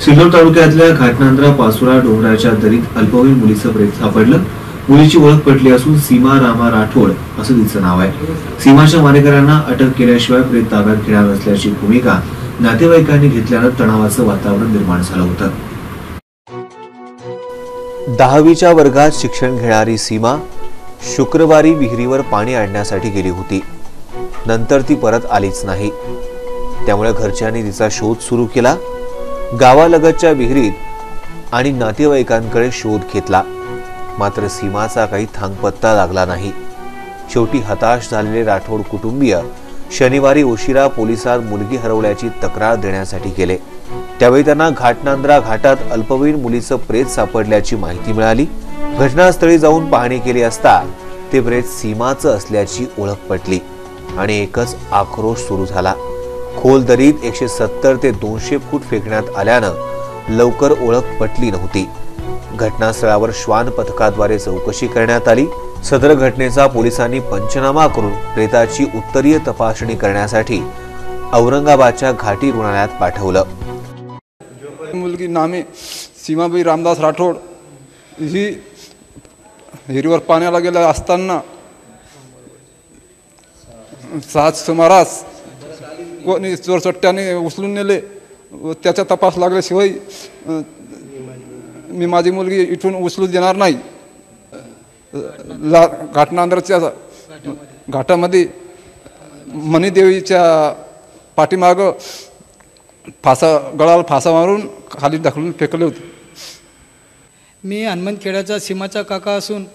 सिल्लोड तालुक्यातल्या घाटनांद्रा पाचोरा डोंगराच्या दरीत अल्पवयीन मुलीचं प्रेत सापडलं। मुलीची ओळख पटली असून सीमा रामा राठोड असं तिचं नाव आहे। सीमाच्या मारेकऱ्यांना अटक केल्याशिवाय प्रेत ताब्यात घेणार नसल्याची भूमिका नातेवाईकांनी घेतल्यानं तणावाचं वातावरण निर्माण झालं होतं। 10वीच्या वर्गात शिक्षण घेणारी सीमा शुक्रवारी विहिरीवर पाणी आणण्यासाठी गेली होती। नंतर ती परत आलीच नाही। त्यामुळे घरच्यांनी तिचा शोध सुरू केला। गावालगतच्या विहिरीत आणि नातेवाईकांकडे शोध घेतला, मात्र सीमाचा काही थांगपत्ता लागला नाही। शेवटी हताश झालेले राठोड कुटुंबीय शनिवारी उशिरा पोलिसात मुलगी हरवल्याची तक्रार देण्यासाठी गेले। त्यावेळी त्यांना घाटनांद्रा घाटात अल्पवयीन मुलीचं प्रेत सापडल्याची माहिती मिळाली। घटनास्थळी जाऊन पाहणी केली असता ते प्रेत सीमाचं असल्याची ओळख पटली आणि एकच आक्रोश सुरू झाला। खोल दरीत 170 ते 200 फूट फेकण्यात आल्यानं लवकर ओळख पटली नव्हती। घटनास्थळावर श्वान पथकाद्वारे चौकशी करण्यात आली। सदर घटनेचा पोलिसांनी पंचनामा करून प्रेताची उत्तरीय तपासणी करण्यासाठी औरंगाबादच्या घाटी रुग्णालयात पाठवलं। मुलगी नामे सीमाबाई रामदास राठोड ही हिरीवर पाण्याला गेला असताना 6 सुमारास कोणी चोरचट्ट्याने उचलून नेले। त्याचा तपास लागल्याशिवाय मी माझी मुलगी इथून उचलू देणार नाही। घाटनांद्राच्या घाटामध्ये मणिदेवीच्या पाठीमागं गळाला फासा मारून खाली ढकलून फेकले होते। मी हनुमंतखेड्याचा सीमाचा काका असून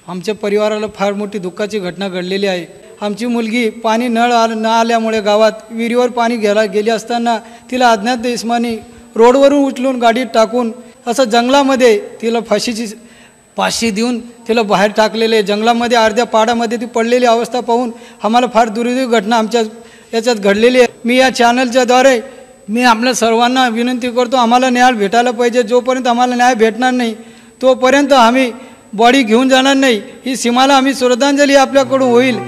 आमच्या परिवाराला फार मोठी दुःखाची घटना घडलेली आहे। आमची मुलगी पाणी न आल्यामुळे गावात विहिरीवर पाणी गेली असताना तिला अज्ञात इसमानी रोडवरून उचलून गाडीत टाकून असं जंगलामध्ये तिला फाशी देऊन तिला बाहेर टाकलेले। जंगलामध्ये अर्ध्या पाडामध्ये ती पडलेली अवस्था पाहून आम्हाला फार दुर्दैवी घटना आमच्या याच्यात घडलेली आहे। मी या चॅनलच्या द्वारे मी आपल्या सर्वांना विनंती करतो, आम्हाला न्याय भेटायला पाहिजे। जोपर्यंत आम्हाला न्याय भेटणार नाही तोपर्यंत आम्ही बॉडी घेऊन जाणार नाही। ही सीमाला आम्ही श्रद्धांजली आपल्याकडून होईल।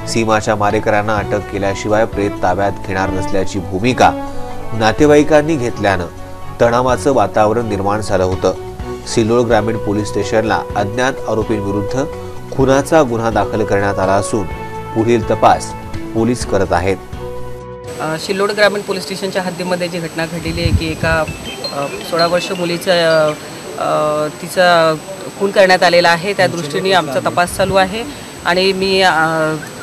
सीमाच्या मारेकऱ्यांना अटक केल्याशिवाय प्रेत ताब्यात घेणार नसल्याची भूमिका नातेवाईकांनी घेतल्यानं तणावाचं वातावरण निर्माण झालं होतं। सिल्लोड ग्रामीण पोलीस स्टेशनला अज्ञात आरोपींविरुद्ध खुनाचा गुन्हा दाखल करण्यात आला असून पुढील तपास पोलीस करत आहेत। सिल्लोड ग्रामीण पोलीस स्टेशनच्या हद्दीमध्ये जी घटना घडलेली आहे की एका 16 वर्ष मुलीचा तिचा खून करण्यात आलेला आहे। त्या दृष्टीने आमचा तपास चालू आहे आणि मी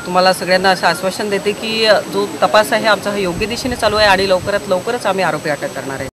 तुम्हाला सगळ्यांना असं आश्वासन देते की जो तपास आहे आमचा हा योग्य दिशेने चालू आहे आणि लवकरात लवकरच आम्ही आरोपी अटक करणार आहे।